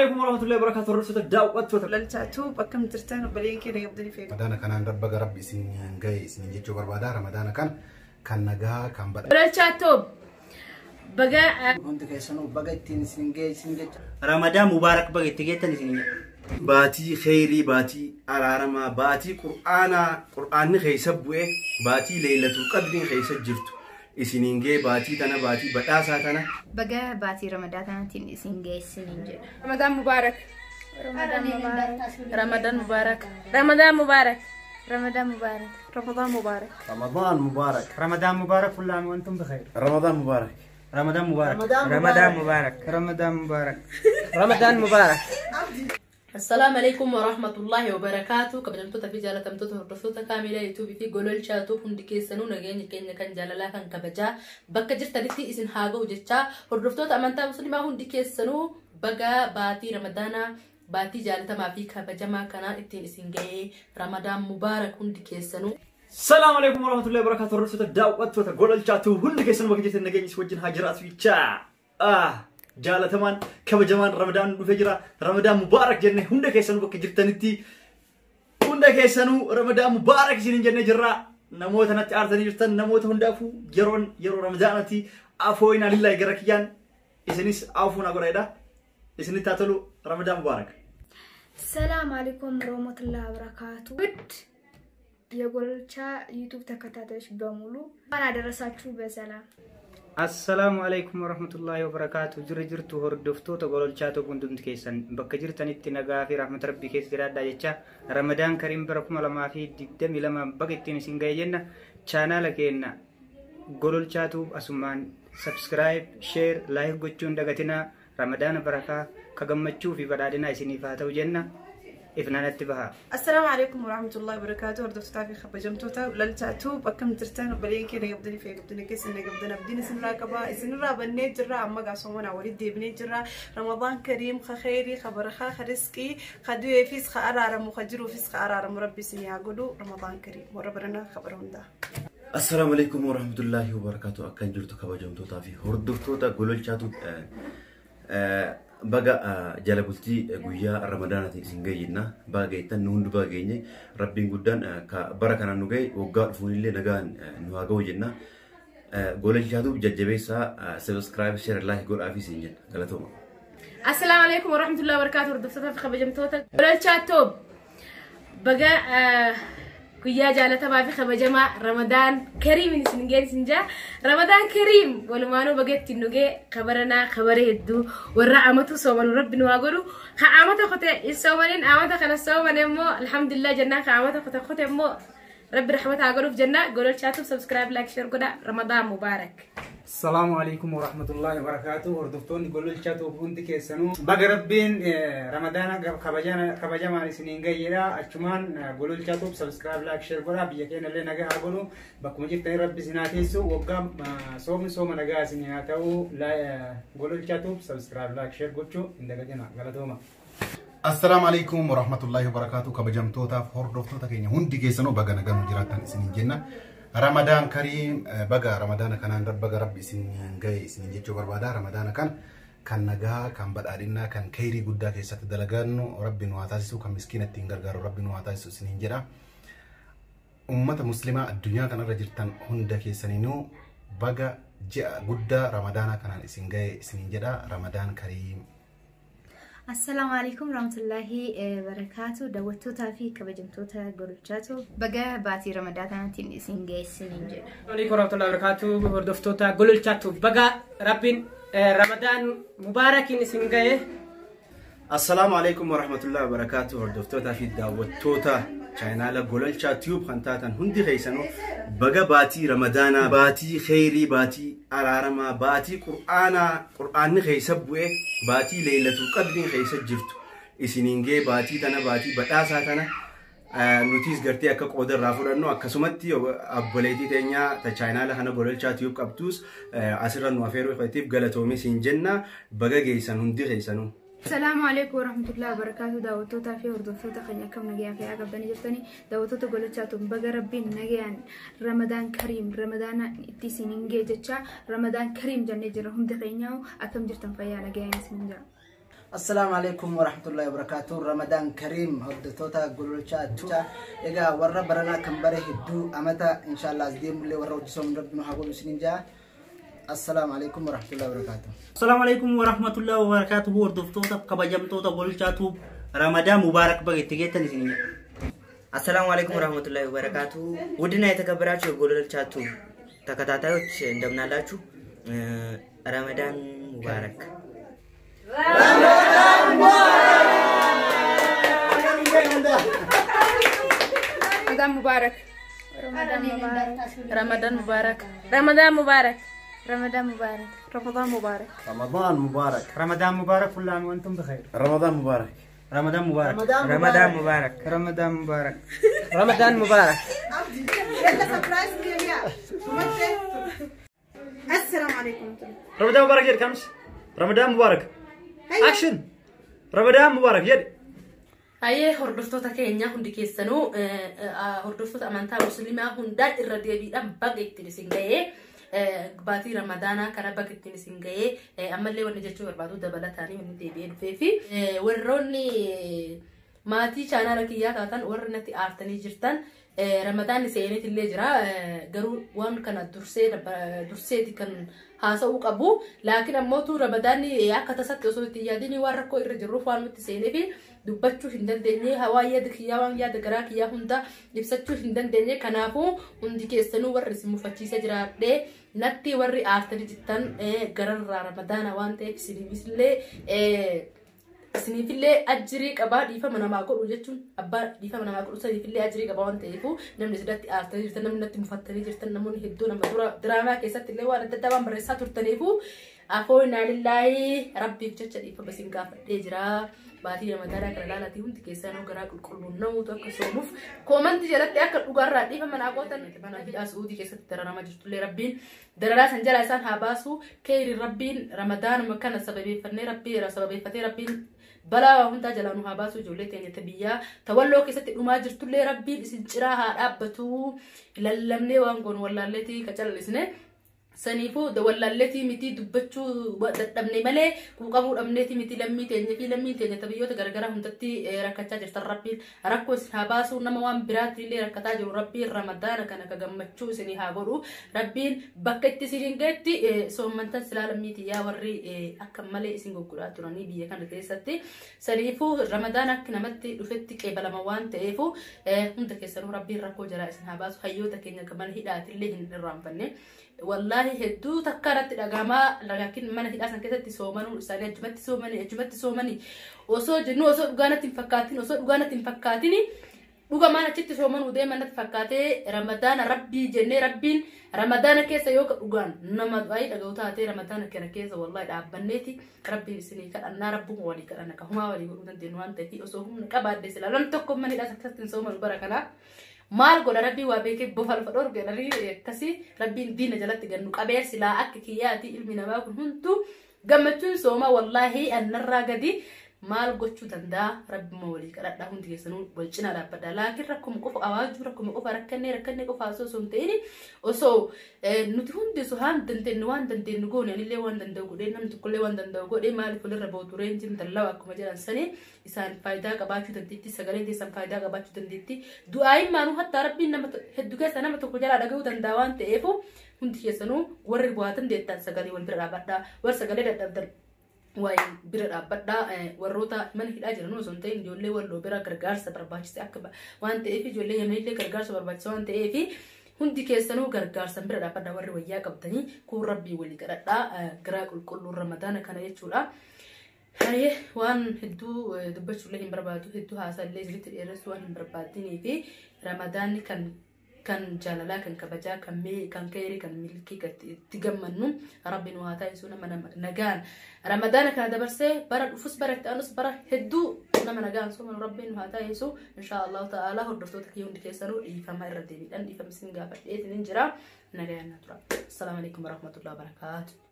عليكم ورحمة الله وبركاته. رسول الدعوة للتاتو بكم ترتان وبلين كده يبدأ فيك. رمضان كان ربي سنين جاي سنين جيتشو بربادا رمضان كان نجاها كان بدا. للتاتو بقى. كنت كيسانو بقى تين سنين جاي سنين جاي. رمضان مبارك بقى تيجي سنين. باتي خيري باتي العرما باتي قرآن خيسبوه باتي ليلة القدر خيسجرتو. إسنينجي باتي تنا باتي بتاسا تنا بقى باتي رمضان تين إسنينجي سنينجي رمضان مبارك رمضان مبارك رمضان مبارك رمضان مبارك رمضان مبارك رمضان مبارك رمضان مبارك كل عام وأنتم بخير رمضان مبارك رمضان مبارك رمضان مبارك رمضان مبارك رمضان مبارك السلام عليكم ورحمة الله وبركاته. كبرتو تفي جالة تمتو رفوتا كاملة يوتيوب في قولول شاتو هندكي سنو نغيني كينيا كان جالة كان كبجا بكا جرت تريتي اسن هاغو جتشا رفوتا تامنتا مسلمة هندكي سنو بقى باتي رمضانا باتي جالة ما في كبجا ما كان اتين اسن جاي رمضان مبارك هندكي سنو. السلام عليكم ورحمة الله وبركاته. رسول الدعوة قول الشاتو هندكي سنو بكجيت النجيني سوجن هاجرات في تشا جالتمان كبجمان رمضان نفجرا رمضان مبارك جنة هندا كيسانو بكجرتنتي هندا كيسانو رمضان مبارك جنة جنة جرا نموت أنا تعرضني جرتن نموت هندا فو يرو رمضانتي عفونا لله جركيان إسنيس عفونا قريدا إسنيس تاتلو رمضان مبارك. السلام عليكم ورحمة الله وبركاته. يقول شا يوتيوب تكتاتش بمولو أنا درساتشو بسلام. السلام عليكم ورحمة الله وبركاته. جرجرتو هردفتو تقولوا الشاتو كنتم تكيسن بكجرتن التنجا في رحمة ربي كيس جراد دايتشا رمضان كريم بركم لما في دم لما بقيتين سنجايجنا channel كينا قولوا الشاتو أسمان سبسكرايب شير لايك قتشون دقتنا رمضان بركة كجمتشو في بلادنا سنيفاتو جنة إفنان اتباها. السلام عليكم ورحمة الله وبركاته. وردفتو تعرفي خبجمتوتا للتاتو بكم ترتان وبلين كده يبدأ فيك يبدأ كيس إنك يبدأ بدين سن راكبا سن را بنيت جرا أما قاسمونا وليد بنيت جرا رمضان كريم خيري خبر خرسكي خدوه فيس خارارم وخجرو فيس خارارم ربي سني عقدو رمضان كريم وربنا خبرهم ده. السلام عليكم ورحمة الله وبركاته. أكن جرتو خبجمتوتا في هردفتو تقولوا الشاتو بقى جلبتي جويا رمضان تيسينجينا باقيتا نوند باقيني ربي قدان كبركنا نوجي وقال فونيلي نجان نواجو جنا قول الجادو ججبيسا سبسكرايب شير الله يقول عافي سينجن قالتهم. السلام عليكم ورحمة الله وبركاته. ردفتها في خبجمتوتا للتاتو بقى كويا جالة ما في خبجما رمضان كريم نسنجين سنجا رمضان كريم ولمانو بقيت تنوجي خبرنا خبره الدو والرعمتو صومن رب نواقولو خامته خته الصومنين عامته خنا الصومن مو الحمد لله جنة خامته خته مو رب رحمته عقولو في جنة قولوا شاتو سبسكرايب لايك شير كده رمضان مبارك. السلام عليكم ورحمة الله وبركاته. وردفتوني قولوا الشاتو بونتي كيسانو بقى ربين رمضان خبجانا مع سنين جاية أشمان قولوا الشاتو سبسكرايب لايك شير كده بيجينا اللي نجا هقولوا بكم جيت تاني ربي سناتيسو وقام صوم نجا سنياتو لا قولوا الشاتو سبسكرايب لايك شير كوتشو عندك جنا قالتهما. السلام عليكم ورحمة الله وبركاته. كبجمتوتا هردفتوتا كينيا هندي كيسانو بقى نجا مجراتان سنين جنة رمضان كريم بقى رمضان كان بقى ربي سنين جاي سنين جيتشو بربادا رمضان كان نجاها كان بدأنا كان كيري قدا كيسات دلقانو ربي نواتاسو كان مسكينة تنقرقارو ربي نواتاسو سنين جرا أمة مسلمة الدنيا كان رجلتان هندا كيسانينو بقى جاء قدا رمضان كان سنين جاي سنين جرا رمضان كريم. السلام عليكم ورحمة الله وبركاته. دوتوتا في كبجمتوتا قولتشاتو بقى باتي رمضان تين إسنجي سنينجي. عليكم ورحمة الله وبركاته. وردفتوتا قولتشاتو بقى ربين رمضان مبارك إسنجي. السلام عليكم ورحمة الله وبركاته. هردفتوتا في دعوتوتا channel قولل شاتيوب خنتاتن هندي خيسانو بقى باتي رمضان باتي خيري باتي العرما باتي قرآن خيسبوه باتي ليلة القدر خيسجرتو إسنينجي باتي تنا باتي بتاسا تنا نوتيس قرتي أكا قدر رافورنو أكا سمتي أبوليتي تنيا تا channel هنا قولل شاتيوب كابتوس أسرا نوافيرو خيتيب غلطومي سنجنة بقى جيسان هندي خيسانو. السلام عليكم ورحمة الله وبركاته. دعوتوتا في وردفتوتا خنيا كم نجيان في عقب دني جبتني دعوتوتا قولت شاتم بقى ربي نجيان رمضان كريم رمضان تيسين جيجتشا رمضان كريم جنة جرهم دقينياو أكم جرتم فيا نجيان سنجا. السلام عليكم ورحمة الله وبركاته. رمضان كريم هدتوتا قولوشا توتا إيجا ورا برنا كمبره دو أمتا إن شاء الله زديم اللي ورا وجسوم ربنا هقول سنينجا. السلام عليكم ورحمة الله وبركاته. السلام عليكم ورحمة الله وبركاته. وردفتوتا كبجمتوتا قولوشاتو رمضان مبارك بقى تيجي سنين. السلام عليكم ورحمة الله وبركاته. ودنا يتكبراتو قولوشاتو تكتاتاوش دمنا لاتو رمضان مبارك. رمضان مبارك. رمضان مبارك. رمضان مبارك. رمضان مبارك. رمضان مبارك. رمضان مبارك. رمضان مبارك كل عام وانتم بخير. رمضان مبارك. رمضان مبارك. رمضان مبارك. رمضان مبارك. رمضان مبارك. السلام عليكم. رمضان مبارك يا كامس. رمضان مبارك. اكشن. رمضان مبارك يا Aye hordoftoota keenya hundi keessanuu hordoftoota amantaa musliimaa hundaa irra deebiidhaan baga ittiin isin ga'ee baatii ramadaanaa kana baga ittiin isin ga'ee ammallee wanni jechuu barbaadu dabalataanii wanni deebi'ee dhufee fi warroonni maatii chaanaala kiyyaa taatan warri natti aartanii jirtan ramadaan seenet illee jira garuu waan kana durseeti kan haasa'uu qabu laakiin ammoo tu ramadaan akka tasatti osoo itti yaadini waan rakkoo irra jirruuf waan nutti seenee fi dubbachuu hin dandeenye hawaa yaada kiyyaa waan yaada garaa kiyyaa hunda ibsachuu hin dandeenye kanaafuu hundi keessanuu warri isin mufachiisa jiraadhee natti warri aartanii jirtan gararraa ramadaana waan ta'eef isiniifillee ajjirii qabaa dhiifama namaa godhu jechuun abbaa dhiifama namaa godhu saniifillee ajjirii qabaa waan ta'eefu namni sidatti aartanii jirtan namni natti mufattanii jirtan namoonni hedduu nama dura diraamaa keessatti illee waan adda addaa waan barreessaa turtaniifu afoo inaalillaahi rabbiif jecha dhiifama isin gaafadhee jira. Baatii ramadaanaa kana laalaatii hundi keessanuu garaa qulqulluun namuutu akka soomuuf koomantii jalatti akka dhugaarraa dhiifama naa gootan mana hidhaa Suudii keessatti dararamaa jirtullee rabbiin dararaa san jalaa isaan haa baasu keeyri rabbiin ramadaanuma kana sababeeffannee sababeeffatee rabbiin balaa hundaa jalaa nu haa baasu ijoollee teenyatti biyyaa tawalloo keessatti dhumaa jirtullee rabbiin isin ciraa haa dhaabbatu lallabnee waan goon wallaalleetii ka callisne saniifuu dawallaalleetii miti dubbachuu dadhabne malee quuqamuu dhabneetii miti lammii teenya tabiyyoota garagaraa hundatti rakkachaa jirtan rabbiin rakkoo isin haa baasu nama waan biraatti illee rakkataa jiru rabbiin ramadaana kana ka gammachuu isinii haa godhu rabbiin bakka itti isin geetti soommantan silaa lammiitii yaa warri akka malee isin goggodhaa turanii biyya kana keessatti saniifuu ramadaana akka namatti dhufetti qeebalama waan ta'eefu hunda keessanuu rabbiin rakkoo jaraa isin haa baasu hayyoota keenya kan mana hidhaatillee hin irraanfanne wallahi hedduu takkaarratti dhagamaa laakiin mana hidhaa san keessatti soomanuu isaanii ajjumatti soomanii osoo jennu osoo dhugaanatti hin fakkaatin dhugamaan achitti soomanuu deeman natti fakkaatee ramadaana rabbii jennee rabbiin ramadaana keessa yoo dhugaan nama du'aa dhaga'u taatee ramadaana kana keessa wallahi dhaabbanneeti rabbiin isinii kadhannaa rabbuma walii kadhanna ka humaa walii godhuu dandeenyu waan ta'eef osoo humna qabaadde sila lan tokko mana hidhaa keessatti hin soomanu bara kanaa maal godha rabbii waa beekee bofa lafa dhorge jedhanii akkasii rabbiin diina jalatti gannu qabee silaa akka kiyyaati ilmi namaa kun hunduu gammachuun sooma wallaahi annarraa gadi maal gochuu danda'a rabbuma walii kadhadhaa hundi keessanuu wal cinaa dhaabbadha laakiin rakkuma qofa awaajuu rakkuma qofa rakkannee qofa osoo hin ta'in osoo nuti hundi waan dandeenyu goone anillee waan danda'u godhee namni tokkollee waan danda'u godhee maaliif walirra bootu reenjiin dallawa akkuma jedhan sanii isaan faayidaa qabaachuu dandeetti sagaleen keessan faayidaa qabaachuu dandeetti du'aayin maanuu hatta rabbiin nama hedduu keessa nama tokko jalaa dhaga'uu danda'a waan ta'eef hundi keessanuu warri bu'aatan deettan sagalee wal bira dhaabadhaa warri sagalee dadhabdan waa'ee bira dhaabbadhaa warroota mana hidhaa jiran osoo hin ta'in ijoollee walloo bira gargaarsa barbaachise akka waan ta'eef ijoollee yamillee gargaarsa barbaachise waan ta'eef hundi keessanuu gargaarsa bira dhaabbadhaa warri wayyaa qabdanii kun rabbii walii kadhadhaa garaa qulqulluun ramadaana kana jechuudha. Waan hedduu dubbachuullee hin barbaadu hedduu haasaallee jilitti dheeressuu waan hin barbaadinii fi ramadaanni kan jaalalaa kan kabajaa kan keerii kan milkii itti gammannu rabbiin waa taasisu nama nagaan ramadaana kana dabarsee bara dhufus bara itti aanus bara hedduu nama nagaan soomanu rabbiin waa taasisu insha Allah ta'ala hordoftoota kiyya hundi keessanuu dhiifama irra deebiidhaan dhiifama isin gaafadhee isin jira nagaan na tura. Assalamu alaikum warahmatullahi wabarakatuh.